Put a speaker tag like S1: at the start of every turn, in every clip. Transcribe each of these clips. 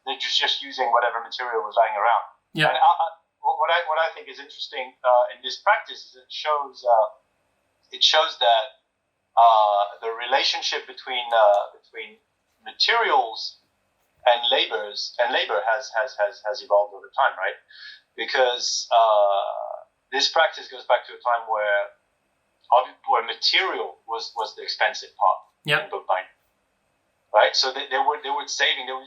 S1: they're just using whatever material was lying around.
S2: Yeah.
S1: And what I think is interesting in this practice is it shows that the relationship between materials and labor has evolved over time, right? Because this practice goes back to a time where material was the expensive part in bookbinding, right? So they were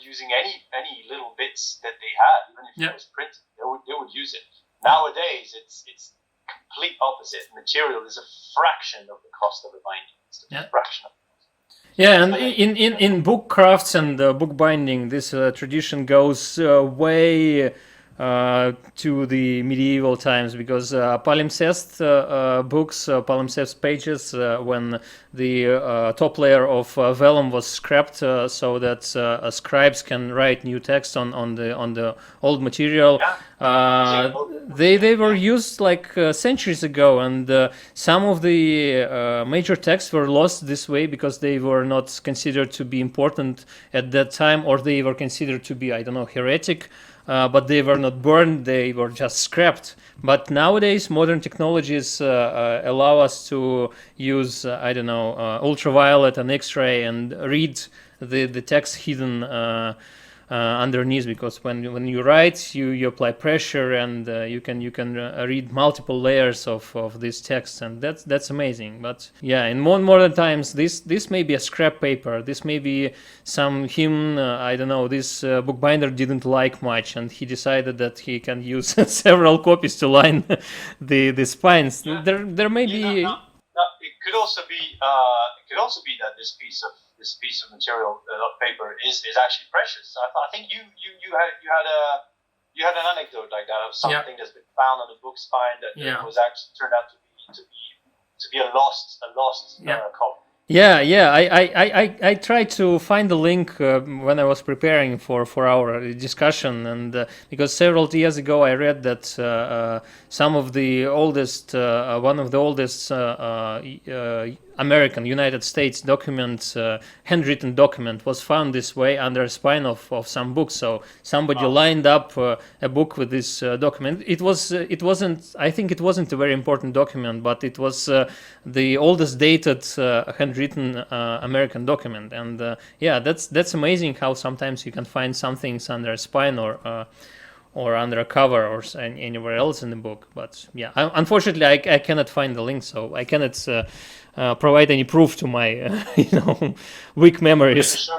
S1: using any little bits that they had, even if it was printed, they would use it. Nowadays, it's complete opposite. Material is a fraction of the cost of the binding. It's a fraction of.
S2: Yeah, and in book crafts and bookbinding, this tradition goes way to the medieval times, because palimpsest books, palimpsest pages, when the top layer of vellum was scrapped, so that scribes can write new text on the old material. They were used like centuries ago, and some of the major texts were lost this way because they were not considered to be important at that time, or they were considered to be, I don't know, heretic. But they were not burned, they were just scrapped. But nowadays, modern technologies allow us to use, ultraviolet and X-ray and read the text hidden underneath, because when you write, you apply pressure, and you can read multiple layers of this text, and that's amazing. But yeah, in modern times, this may be a scrap paper, this may be some hymn, this bookbinder didn't like much, and he decided that he can use several copies to line the spines. There may be.
S1: It could also be that this piece of material of paper is actually precious. I think you had an anecdote like that of something that's been found on a book spine that was actually turned out to be a lost copy.
S2: I tried to find the link when I was preparing for our discussion, and because several years ago I read that some of the oldest, one of the oldest American United States documents, handwritten document, was found this way under a spine of some book. So somebody lined up a book with this document. It wasn't a very important document, but it was the oldest dated handwritten American document. And that's amazing how sometimes you can find some things under a spine or under a cover or anywhere else in the book. But yeah, unfortunately I cannot find the link, so I cannot provide any proof to my weak memories.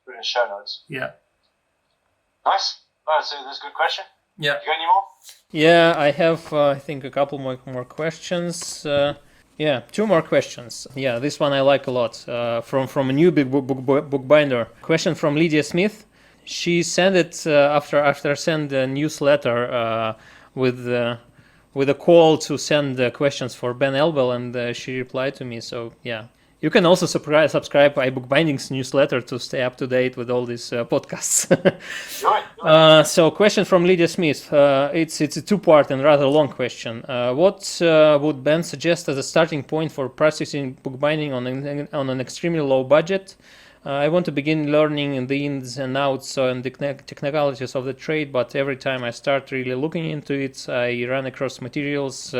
S1: Put in show notes.
S2: Yeah.
S1: Nice. So that's a good question.
S2: Yeah.
S1: You got any more?
S2: Yeah, I have I think a couple more questions. Two more questions. Yeah, this one I like a lot. From a new big bookbinder. Question from Lydia Smith. She sent it after send a newsletter with a call to send questions for Ben Elbel, and she replied to me. So yeah, you can also subscribe iBookBinding's newsletter to stay up to date with all these podcasts. So question from Lydia Smith. It's a two-part and rather long question. What would Ben suggest as a starting point for practicing bookbinding on an extremely low budget? I want to begin learning the ins and outs and the technicalities of the trade, but every time I start really looking into it, I run across materials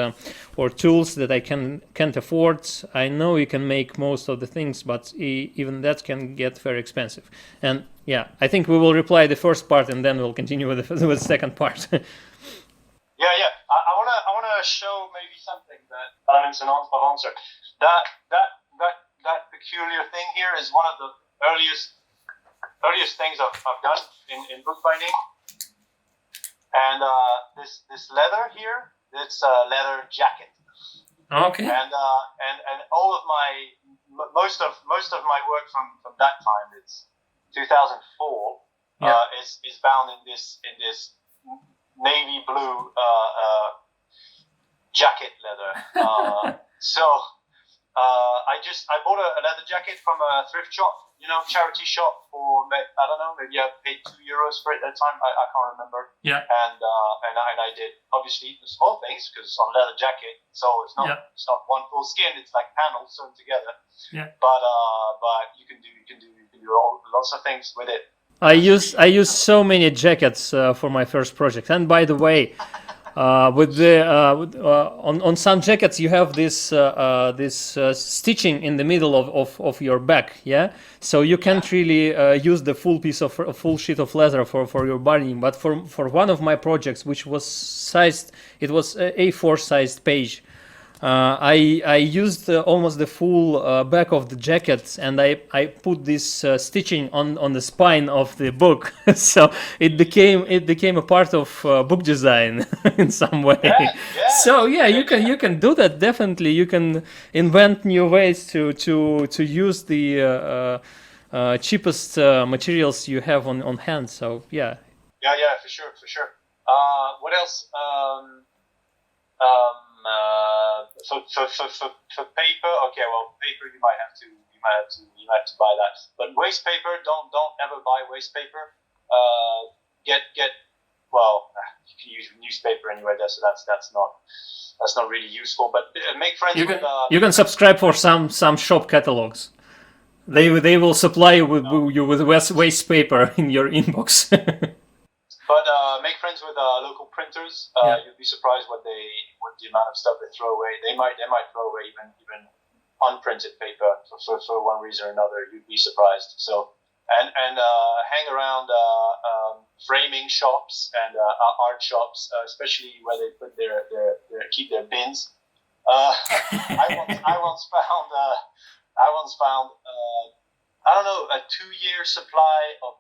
S2: or tools that I can't afford. I know you can make most of the things, but even that can get very expensive. And yeah, I think we will reply the first part, and then we'll continue with the second part.
S1: I wanna show maybe something that elements of answer. That peculiar thing here is one of the earliest things I've done in bookbinding, and this leather here, it's a leather jacket.
S2: Okay.
S1: And all of most of my work from that time, it's 2004, is bound in this navy blue jacket leather. I bought a leather jacket from a thrift shop, charity shop for, I don't know, maybe I paid €2 for it at the time. I can't remember.
S2: Yeah.
S1: And I did obviously the small things because it's on leather jacket, so it's not one full skin. It's like panels sewn together.
S2: Yeah.
S1: But you can do lots of things with it.
S2: I used so many jackets for my first project. And by the way, on some jackets you have this stitching in the middle of your back, yeah. So you can't really use the full piece of full sheet of leather for your binding. But for one of my projects, which was sized, it was a A4 sized page. I used almost the full back of the jacket, and I put this stitching on the spine of the book, so it became a part of book design in some way.
S1: Yeah,
S2: So yeah, you can do that definitely. You can invent new ways to use the cheapest materials you have on hand. So yeah.
S1: Yeah, for sure. What else? For paper, okay. Well, paper you might have to buy that. But waste paper, don't ever buy waste paper. Get well, you can use newspaper anyway. So that's not really useful. But make friends with.
S2: You can subscribe for some shop catalogs. They will supply you with waste paper in your inbox.
S1: But make friends with local printers. You'll be surprised what the amount of stuff they throw away. They might throw away even unprinted paper for one reason or another. You'd be surprised. So and hang around framing shops and art shops, especially where they put their keep their bins. I once found I don't know, a 2-year supply of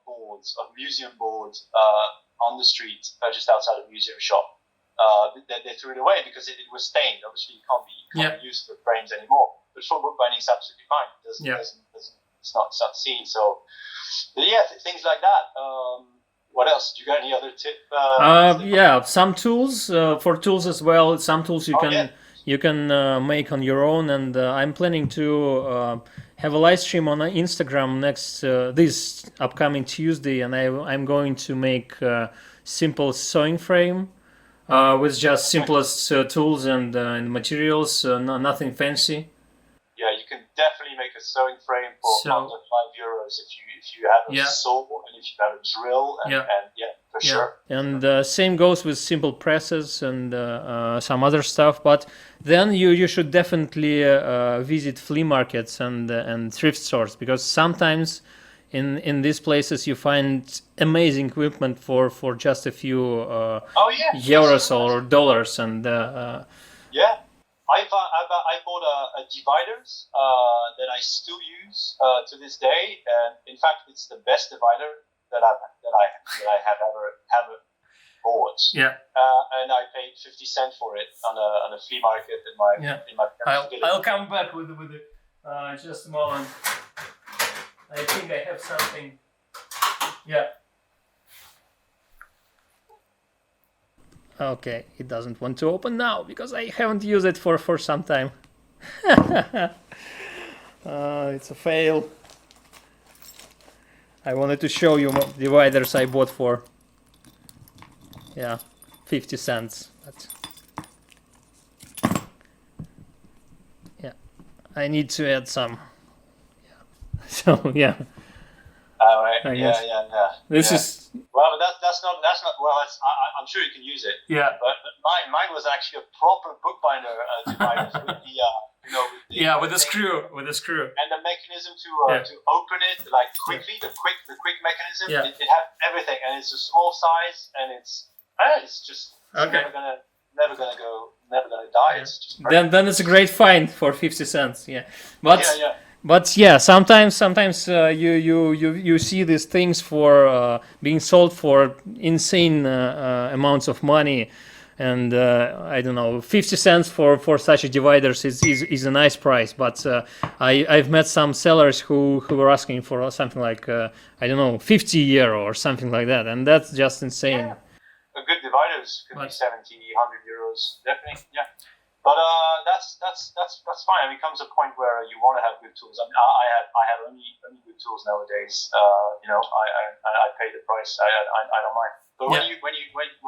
S1: museum boards on the street just outside a museum shop. They threw it away because it was stained. Obviously, you can't use the frames anymore. But for bookbinding, it's absolutely fine. It's not seen. So, things like that. What else? Do you got any other tip?
S2: Some tools for tools as well. Some tools you can make on your own, and I'm planning to have a live stream on Instagram this upcoming Tuesday, and I'm going to make a simple sewing frame with just simplest tools and materials, nothing fancy.
S1: Yeah, you can definitely make a sewing frame for under €5 if you have a saw and if you have a drill and for sure.
S2: And same goes with simple presses and some other stuff. But then you should definitely visit flea markets and thrift stores, because sometimes in these places you find amazing equipment for just a few euros or dollars and.
S1: I bought a dividers that I still use to this day, and in fact, it's the best divider that I have ever bought.
S2: Yeah.
S1: And I paid 50 cents for it on a flea market in my
S2: I'll come back with it. Just a moment. I think I have something. Yeah. Okay, it doesn't want to open now because I haven't used it for some time. It's a fail. I wanted to show you what dividers I bought for 50 cents. But I need to add some. So
S1: All right.
S2: This is
S1: well, but that's not well. I'm sure you can use it.
S2: Yeah.
S1: But mine was actually a proper bookbinder divider with
S2: the screw.
S1: And the mechanism to open it quickly, the quick mechanism.
S2: Yeah.
S1: It had everything, and it's a small size, and it's just never gonna die.
S2: Yeah.
S1: It's just perfect.
S2: Then it's a great find for 50 cents. Yeah. But sometimes you see these things for being sold for insane amounts of money, and I don't know, 50 cents for such a dividers is a nice price. But I've met some sellers who were asking for something like I don't know, €50 or something like that, and that's just insane.
S1: Yeah. A good dividers could be 70, €100, definitely. Yeah. But that's fine. I mean, it comes a point where you want to have good tools. I mean, I have only good tools nowadays. I pay the price. I don't mind. But when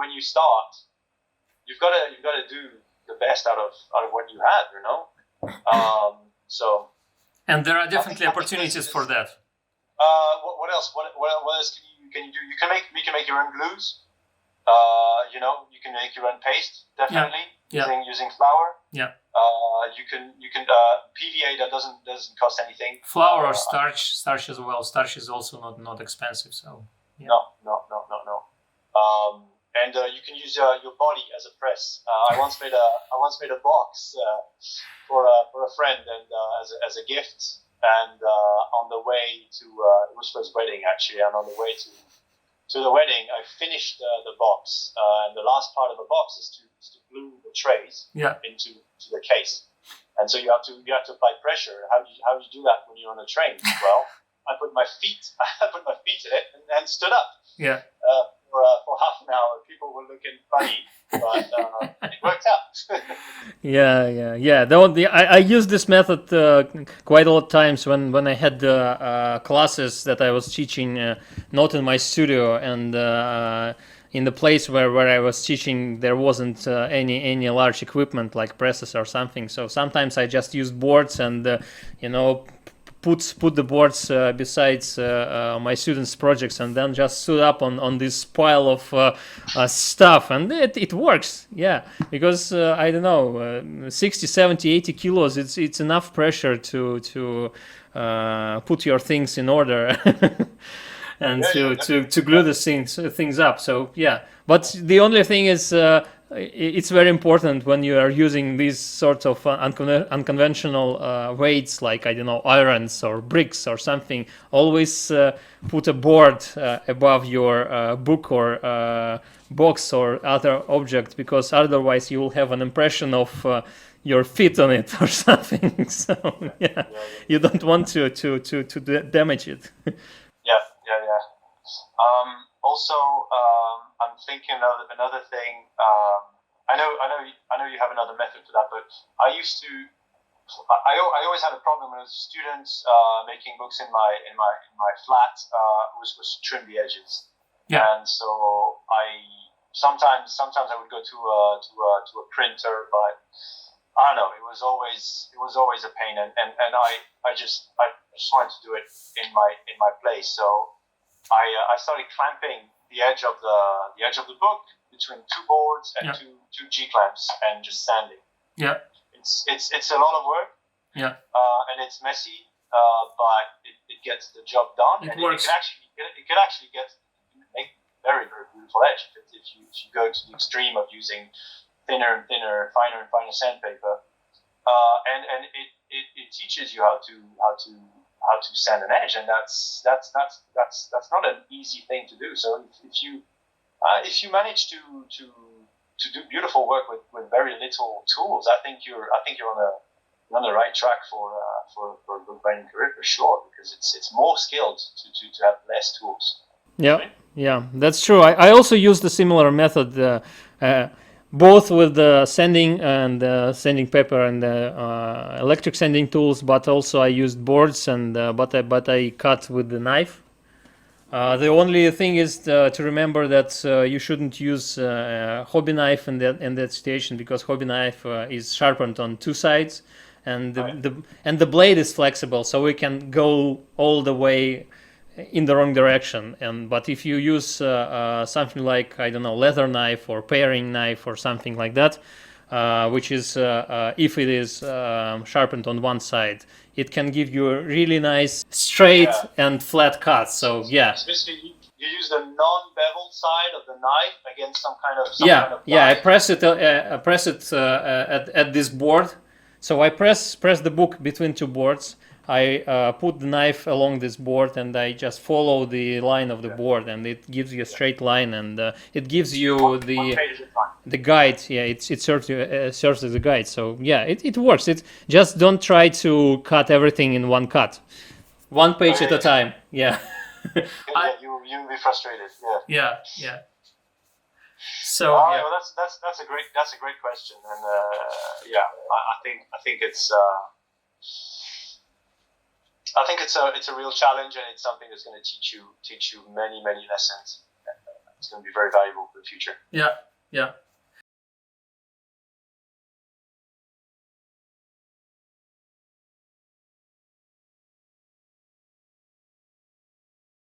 S1: you start, you've got to do the best out of what you have. And
S2: there are definitely opportunities for that.
S1: What else? What else can you You can make your own glues. You can make your own paste, definitely, using flour.
S2: Yeah.
S1: You can PVA that doesn't cost anything.
S2: Flour or starch as well. Starch is also not expensive, so yeah.
S1: No. And you can use your body as a press. I once made a box for a friend and as a gift. And on the way to it was for his wedding actually, and on the way to the wedding, I finished the box. And the last part of the box is to glue the trays into the case. And so you have to apply pressure. How do you do that when you're on a train? Well, I put my feet in it and stood up.
S2: Yeah.
S1: For half an hour, people were looking funny, but it worked out.
S2: Yeah. I used this method quite a lot of times when I had classes that I was teaching, not in my studio, and in the place where I was teaching, there wasn't any large equipment like presses or something. So sometimes I just used boards and put the boards besides my students' projects, and then just stood up on this pile of stuff, and it works. Yeah, because I don't know, 60, 70, 80 kilos. It's enough pressure to put your things in order. And to glue the things up. So yeah, but the only thing is it's very important when you are using these sorts of unconventional weights, like I don't know, irons or bricks or something. Always put a board above your book or box or other object, because otherwise you will have an impression of your feet on it or something. So yeah, you don't want to damage it.
S1: Yeah. Also, I'm thinking of another thing. I know you have another method for that, but I always had a problem when I was a student making books in my flat. Was trim the edges. Yeah. And so sometimes I would go to a printer, but I don't know. It was always a pain, and I just wanted to do it in my place. So I started clamping the edge of the book between two boards and two G clamps and just sanding. Yeah. It's a lot of work. Yeah. And it's messy, but it gets the job done.
S2: It works.
S1: It could actually make very, very beautiful edge if you go to the extreme of using thinner and thinner, finer and finer sandpaper. And it teaches you how to sand an edge, and that's not an easy thing to do. So if you manage to do beautiful work with very little tools, I think you're on the right track for a bookbinding career for sure, because it's more skilled to have less tools.
S2: Yeah, right? Yeah, that's true. I also used a similar method. Both with the sanding and sanding paper and electric sanding tools, but also I used boards and but I cut with the knife. The only thing is to remember that you shouldn't use hobby knife in that situation, because hobby knife is sharpened on two sides, and the blade is flexible, so we can go all the way in the wrong direction. But if you use something like, I don't know, leather knife or paring knife or something like that, which is if it is sharpened on one side, it can give you a really nice straight and flat cut. So yeah.
S1: So basically, you use the non-beveled side of the knife against some kind of
S2: I press it at this board. So I press the book between two boards. I put the knife along this board, and I just follow the line of the board, and it gives you a straight line, and it gives you the guide. Yeah, it serves as a guide. So yeah, it works. It just don't try to cut everything in one cut, one page at a time. Yeah.
S1: You'll be frustrated. Yeah.
S2: Yeah. So
S1: well, that's a great question, and I think it's. I think it's a real challenge, and it's something that's going to teach you many lessons. It's going to be very valuable for the future.
S2: Yeah.